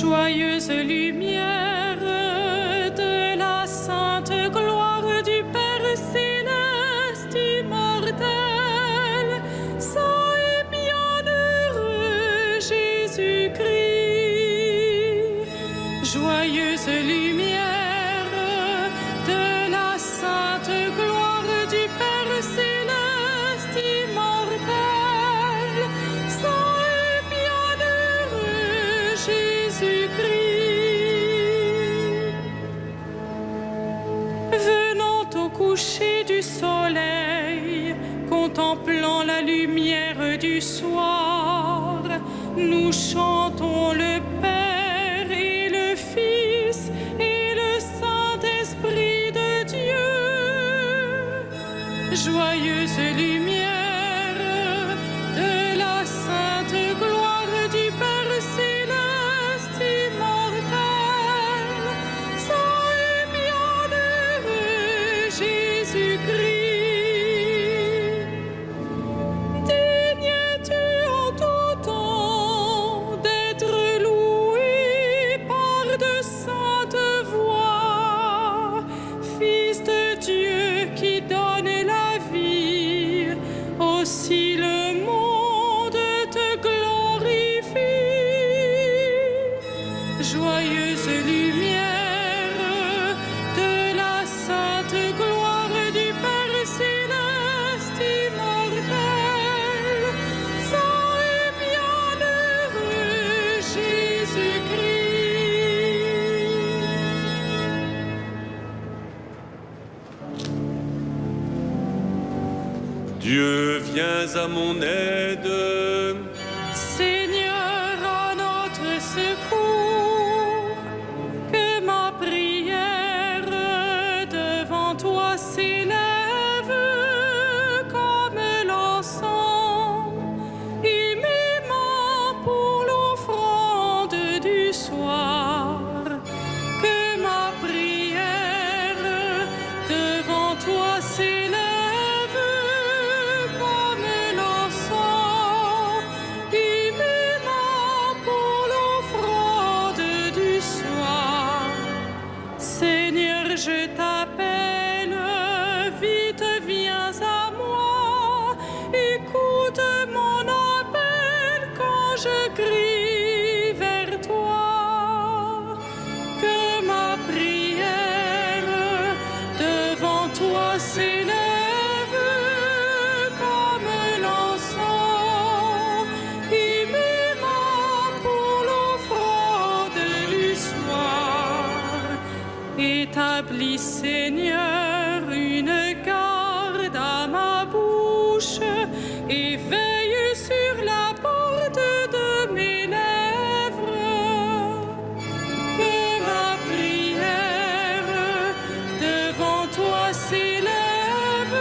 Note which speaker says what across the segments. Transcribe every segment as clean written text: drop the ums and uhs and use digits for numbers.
Speaker 1: Joyeuse lumière de la sainte gloire du Père céleste immortel, saint et bienheureux Jésus-Christ. Joyeuse lumière de la sainte gloire du Père céleste immortel, saint et bienheureux Jésus-Christ. Venant au coucher du soleil, contemplant la lumière du soir, nous chantons le Père et le Fils et le Saint-Esprit de Dieu. Joyeuse lumière de la sainte gloire du Père céleste immortel, saint et bienheureux Jésus-Christ. Digne es-tu en tout temps d'être loué par de saintes voix, Fils de Dieu qui donne la vie, aussi le monde te glorifie. Joyeuse lumière de la sainte gloire du Père céleste immortel, saint et bienheureux Jésus-Christ.
Speaker 2: Dieu, viens à mon aide.
Speaker 1: Seigneur, à notre secours, que ma prière devant toi s'élève comme l'encens, et mes mains pour l'offrande du soir. Que ma prière devant toi s'élève comme l'encens, et mes mains pour l'offrande du soir. Seigneur, je t'appelle, vite viens à moi, écoute mon appel quand je crie vers toi. Que ma prière devant toi s'élève comme l'encens, et mes mains pour l'offrande du soir. Établis, Seigneur, une garde à ma bouche, et veille sur la porte de mes lèvres. Que ma prière devant toi s'élève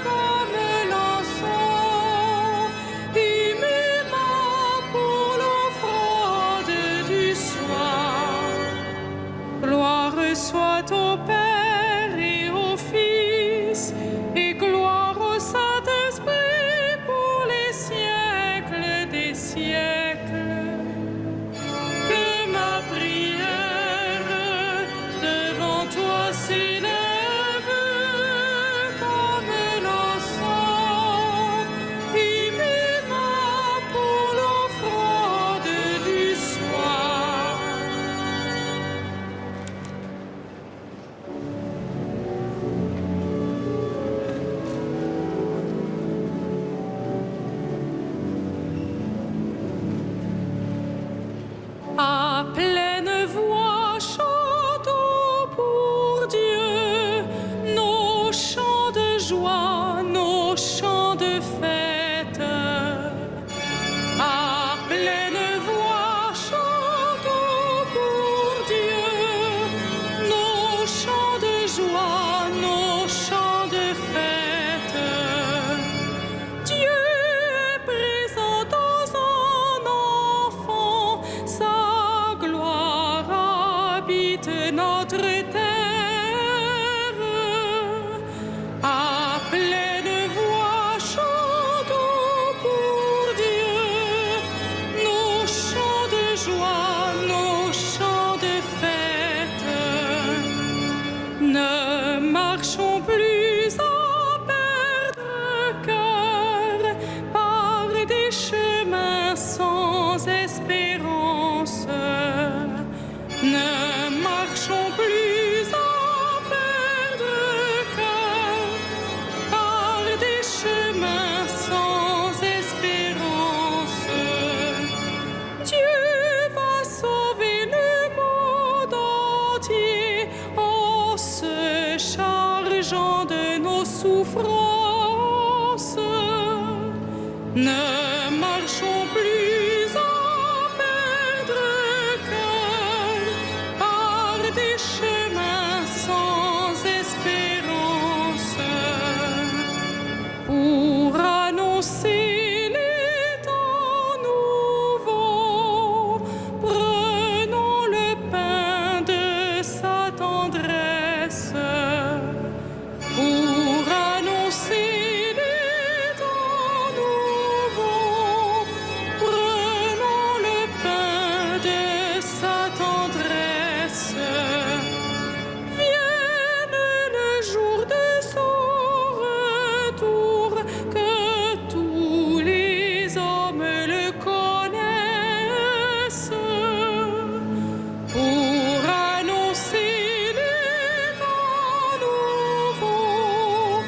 Speaker 1: comme l'encens, et mes mains pour l'offrande du soir. Gloire soit au Père et au Fils, et gloire au Saint-Esprit pour les siècles des siècles. Que ma prière devant toi s'élève comme l'encens, et mes mains pour l'offrande du soir. À pleine voix, chantons pour Dieu nos chants de joie, nos chants de fête. À pleine voix, chantons pour Dieu nos chants de joie, nos chants de fête. Dieu est présent dans un enfant, sa gloire habite notre terre. À pleine voix, chantons pour Dieu nos chants de joie, Ne marchons plus à perdre cœur par des chemins sans espérance. Dieu va sauver le monde entier en se chargeant de nos souffrances. Ne marchons plus à perdre cœur par des chemins sans espérance. Pour annoncer les temps nouveaux, prenons le pain de sa tendresse. Pour annoncer les temps nouveaux, prenons le pain de sa tendresse. Vienne le jour de son retour, que tous les hommes le connaissent. Pour annoncer les temps nouveaux,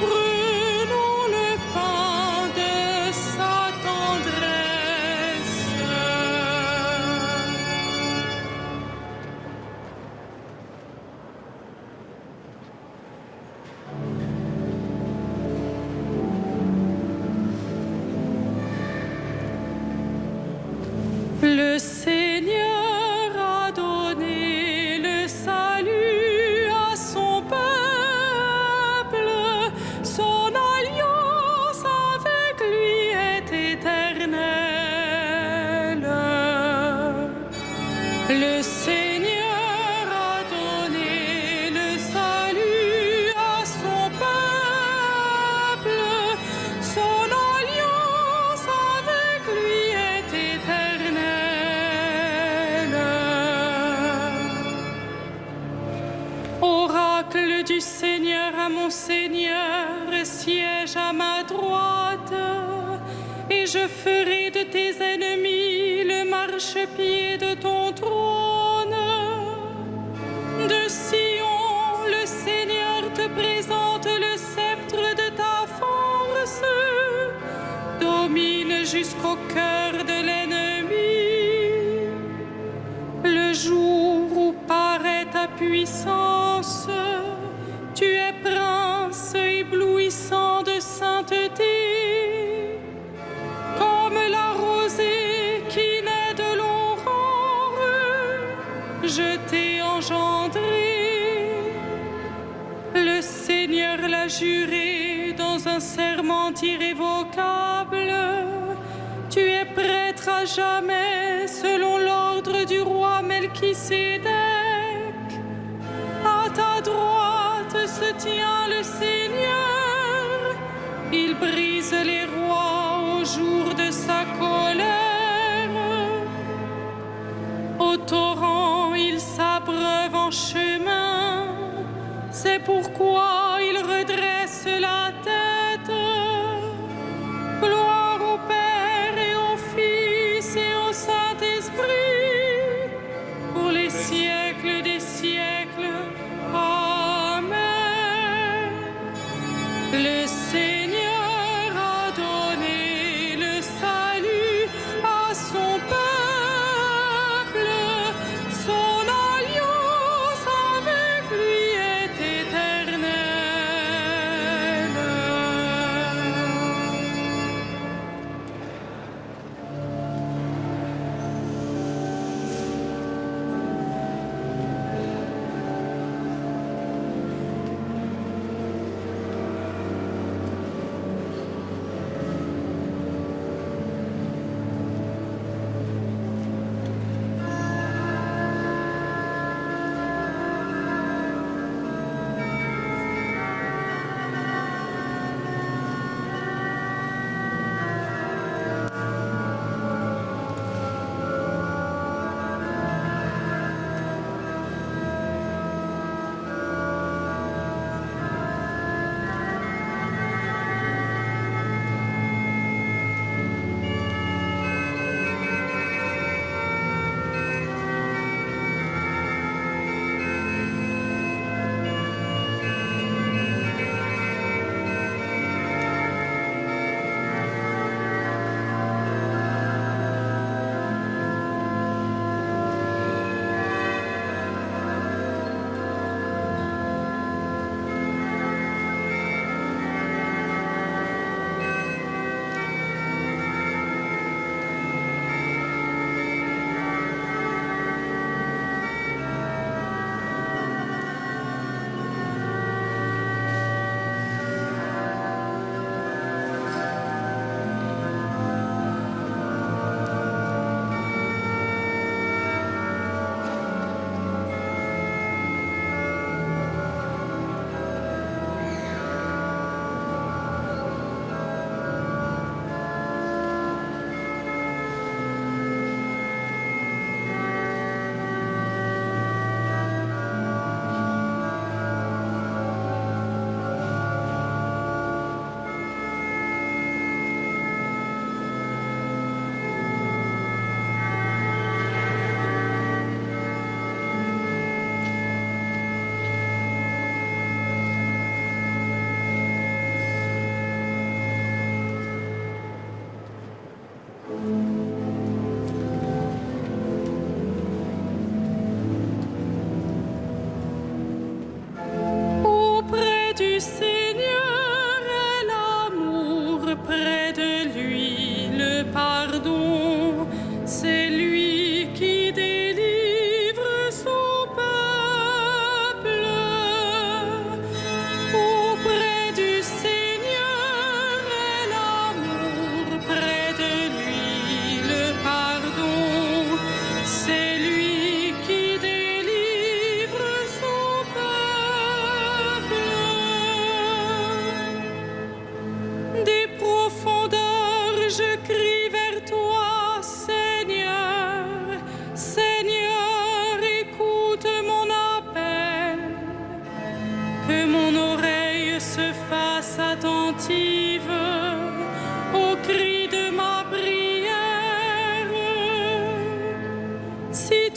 Speaker 1: prenons le pain de sa tendresse. Le Seigneur a donné le salut à son peuple. Son alliance avec lui est éternelle. Le Seigneur a donné le salut à son peuple. Son alliance avec lui est éternelle. Oracle du Seigneur à mon Seigneur, siège à ma droite, et je ferai de tes ennemis le marchepied de ton trône. De Sion, le Seigneur te présente le sceptre de ta force. Domine jusqu'au cœur de l'ennemi. Le jour où paraît ta puissance, tu es prince éblouissant de sainteté. Comme la rosée qui naît de l'aurore, je t'ai engendré. Le Seigneur l'a juré dans un serment irrévocable. Tu es prêtre à jamais selon l'ordre du roi Melchisédek. À ta droite se tient le Seigneur. Il brise les rois au jour de sa colère. Au torrent, il s'abreuve en chemin. C'est pourquoi il redresse la tête. Gloire au Père et au Fils et au Saint-Esprit, pour les siècles des siècles. Amen. Le Seigneur a donné le salut à son peuple. Son alliance avec lui est éternelle.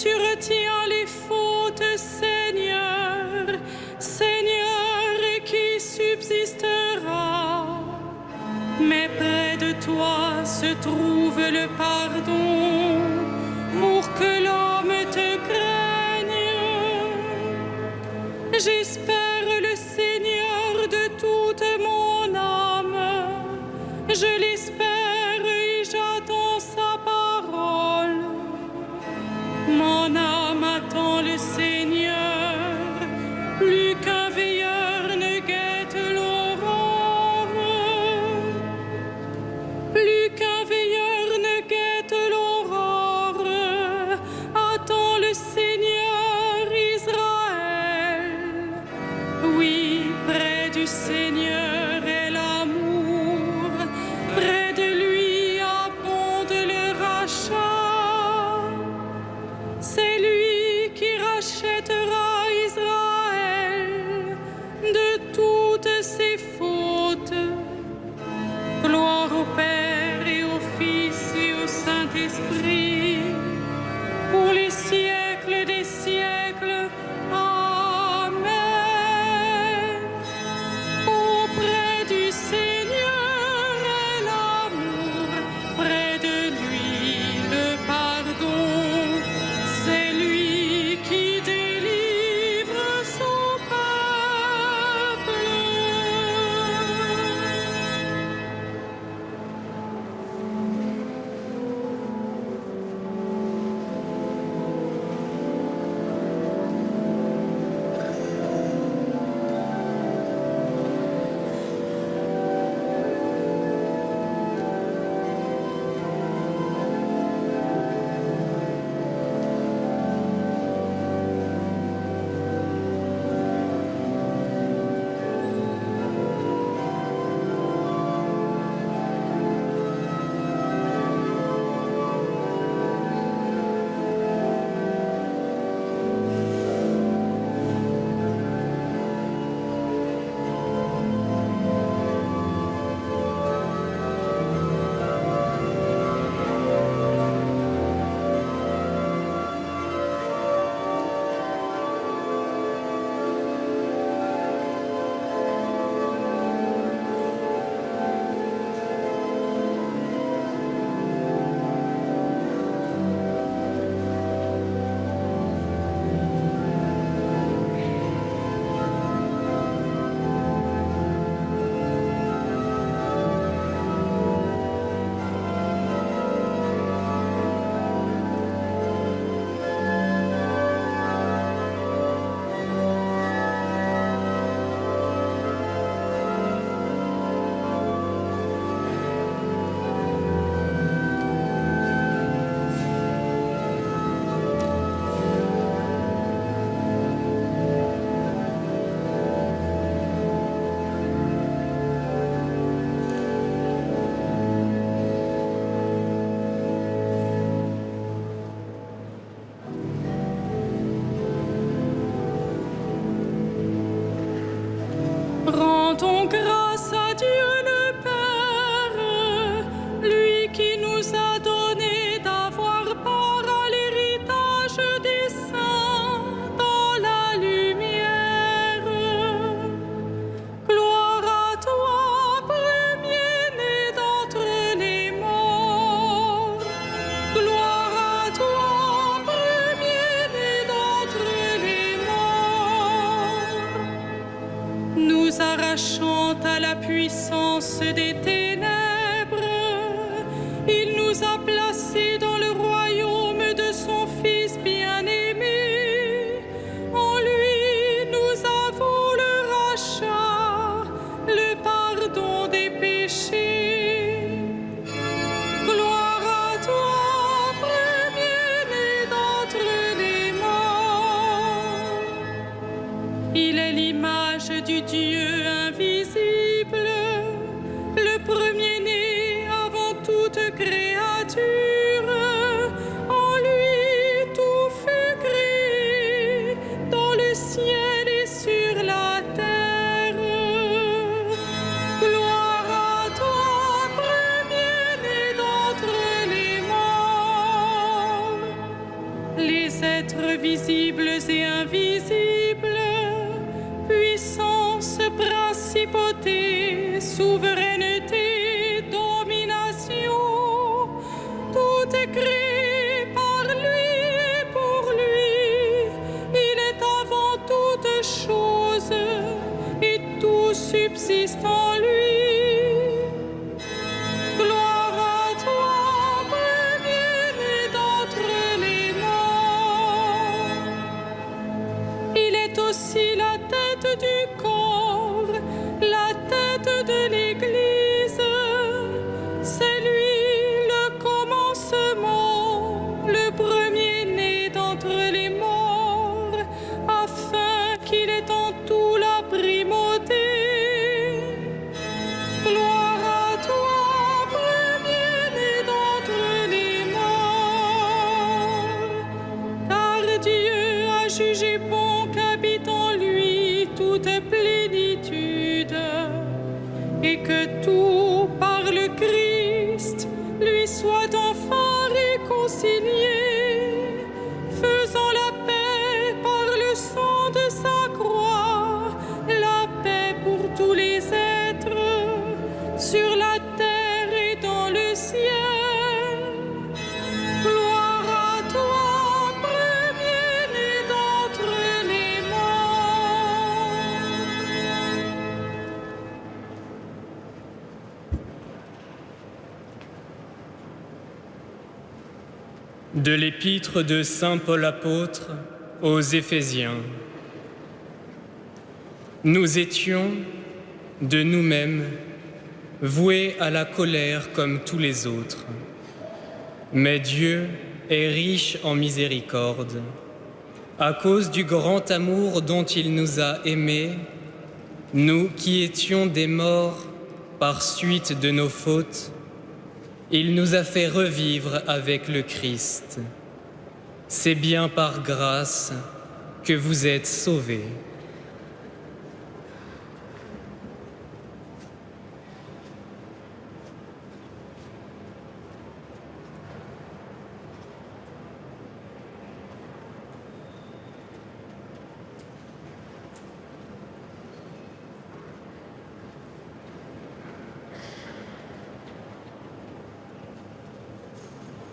Speaker 1: Tu retiens les fautes, Seigneur, Seigneur, qui subsistera. Mais près de toi se trouve le pardon pour que l'homme te craigne. J'espère le Seigneur de toute mon âme. Je l'espère et j'attends sa parole. Mon âme attend le Seigneur, plus qu'un veilleur ne guette l'aurore. Plus qu'un veilleur ne guette l'aurore, attend le Seigneur Israël. Oui, près du Seigneur est l'amour, près de lui abonde le rachat. C'est lui qui rachètera Israël de toutes ses fautes. Gloire au Père et au Fils et au Saint-Esprit, pour les siècles des siècles. Amen. Auprès du Seigneur est l'amour, près de lui le pardon. C'est lui qui délivre son peuple. Rendons grâce à Dieu le Père, lui qui nous a donné d'avoir part à l'héritage des saints dans la lumière. Gloire à toi, premier-né d'entre les morts. Gloire à toi, premier-né d'entre les morts. Nous arrachant à la puissance des ténèbres, il nous a placés dans le royaume de son Fils bien-aimé. En lui, nous avons le rachat, le pardon des péchés. Gloire à toi, premier-né d'entre les morts. Il est l'image du Dieu invisible, le premier-né avant toute créature. En lui, tout fut créé, dans le ciel et sur la terre. Gloire à toi, premier-né d'entre les morts. Les êtres visibles et invisibles, puissance, principauté, souveraineté, domination, tout est créé par lui et pour lui. Il est avant toutes choses et tout subsiste en lui. Aussi la tête du corps, la tête de l'Église. C'est lui le commencement, le premier-né d'entre les morts, afin qu'il ait en tout la primauté. Gloire à toi, premier-né d'entre les morts, car Dieu a jugé bon en lui toute plénitude, et que tout par le Christ lui soit enfin réconcilié, faisant la paix par le sang de sa croix, la paix pour tous les êtres sur la terre et dans le ciel. Gloire à toi, premier-né d'entre les
Speaker 3: De l'épître de saint Paul apôtre aux Éphésiens. Nous étions, de nous-mêmes, voués à la colère comme tous les autres. Mais Dieu est riche en miséricorde. À cause du grand amour dont il nous a aimés, nous qui étions des morts par suite de nos fautes, il nous a fait revivre avec le Christ. C'est bien par grâce que vous êtes sauvés.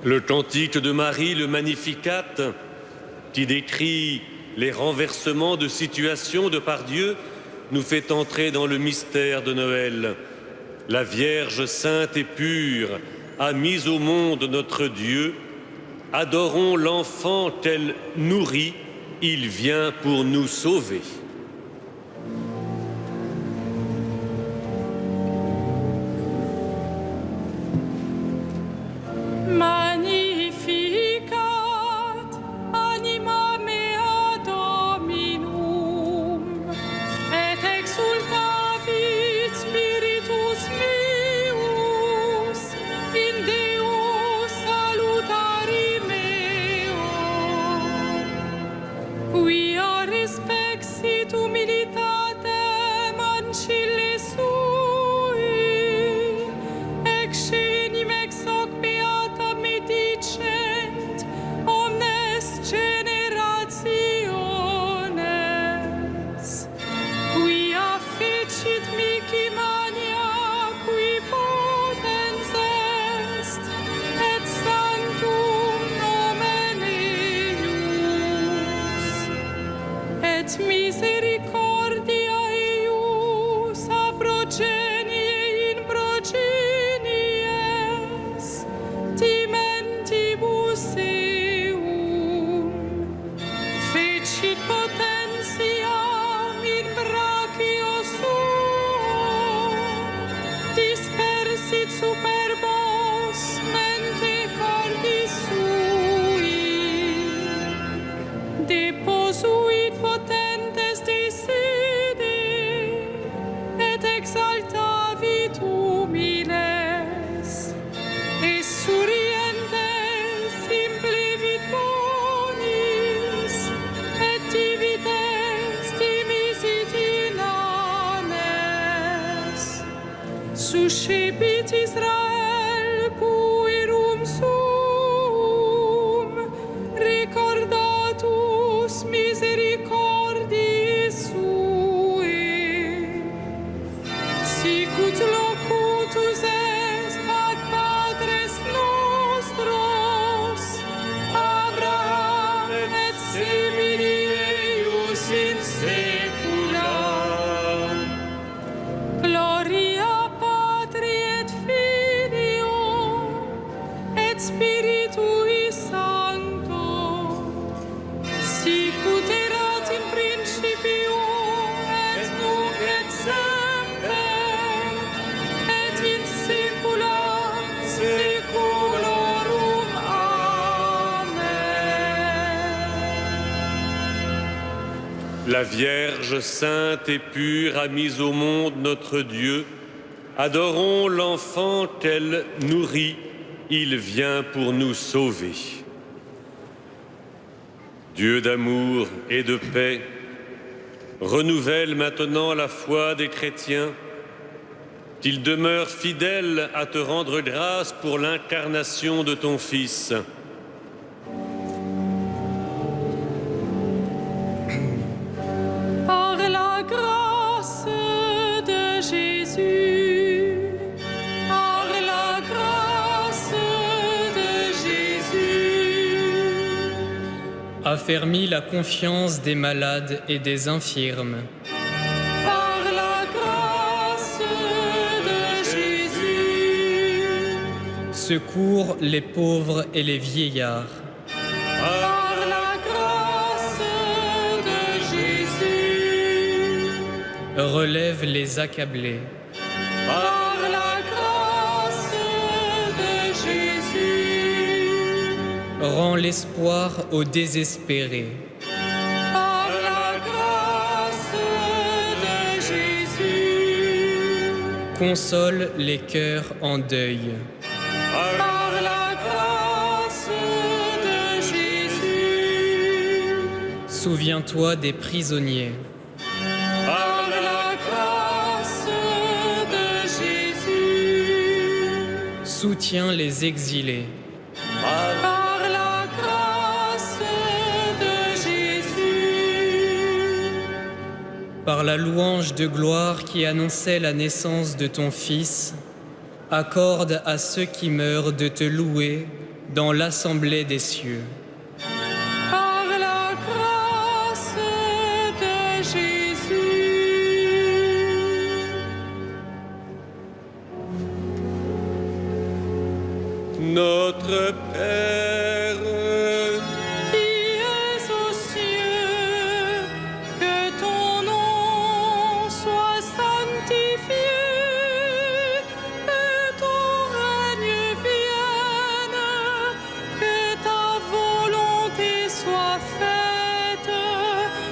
Speaker 2: Le cantique de Marie, le Magnificat, qui décrit les renversements de situation de par Dieu, nous fait entrer dans le mystère de Noël. La Vierge sainte et pure a mis au monde notre Dieu. Adorons l'enfant qu'elle nourrit, il vient pour nous sauver.
Speaker 1: Suscipit Israel puerum sum, recordat
Speaker 2: La Vierge sainte et pure a mis au monde notre Dieu. Adorons l'enfant qu'elle nourrit, il vient pour nous sauver. Dieu d'amour et de paix, renouvelle maintenant la foi des chrétiens, qu'ils demeurent fidèles à te rendre grâce pour l'incarnation de ton Fils.
Speaker 1: Par la grâce de Jésus, par la grâce de Jésus.
Speaker 3: Affermis la confiance des malades et des infirmes.
Speaker 1: Par la grâce de Jésus.
Speaker 3: Secours les pauvres et les vieillards.
Speaker 1: Par la grâce de Jésus.
Speaker 3: Relève les accablés.
Speaker 1: Par la grâce de Jésus.
Speaker 3: Rends l'espoir aux désespérés.
Speaker 1: Par la grâce de Jésus.
Speaker 3: Console les cœurs en deuil.
Speaker 1: Par la grâce de Jésus.
Speaker 3: Souviens-toi des prisonniers.
Speaker 1: Par la grâce de Jésus.
Speaker 3: Soutiens les exilés.
Speaker 1: Par la grâce de Jésus.
Speaker 3: Par la louange de gloire qui annonçait la naissance de ton Fils, accorde à ceux qui meurent de te louer dans l'assemblée des cieux.
Speaker 1: Par la grâce de Jésus.
Speaker 2: Notre Père,
Speaker 1: Qui es aux cieux, que ton nom soit sanctifié, que ton règne vienne, que ta volonté soit faite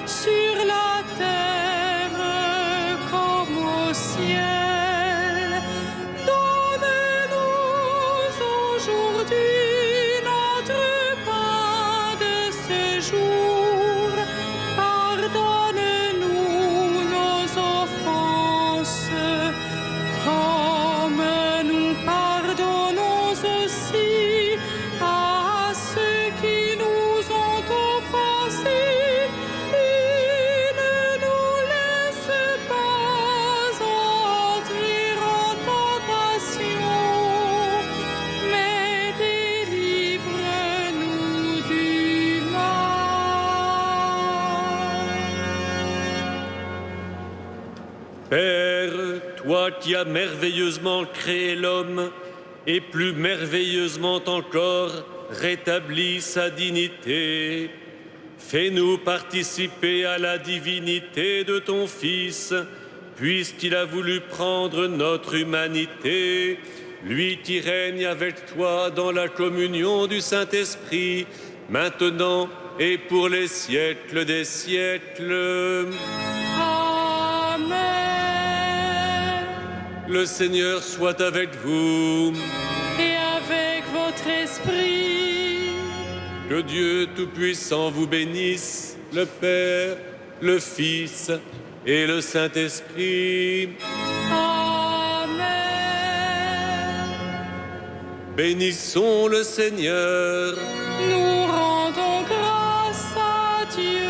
Speaker 1: sur la terre comme au ciel. Donne-nous aujourd'hui notre pain de ce jour. Pardonne-nous nos offenses, comme nous pardonnons aussi à ceux qui nous ont offensés. Et ne nous laisse pas entrer en tentation, mais délivre-nous du mal.
Speaker 2: Père, toi qui as merveilleusement créé l'homme et plus merveilleusement encore rétabli sa dignité, fais-nous participer à la divinité de ton Fils, puisqu'il a voulu prendre notre humanité, lui qui règne avec toi dans la communion du Saint-Esprit, maintenant et pour les siècles des siècles.
Speaker 1: Amen.
Speaker 2: Le Seigneur soit avec vous.
Speaker 1: Et avec votre esprit.
Speaker 2: Que Dieu Tout-Puissant vous bénisse, le Père, le Fils et le Saint-Esprit.
Speaker 1: Amen.
Speaker 2: Bénissons le Seigneur.
Speaker 1: Nous rendons grâce à Dieu.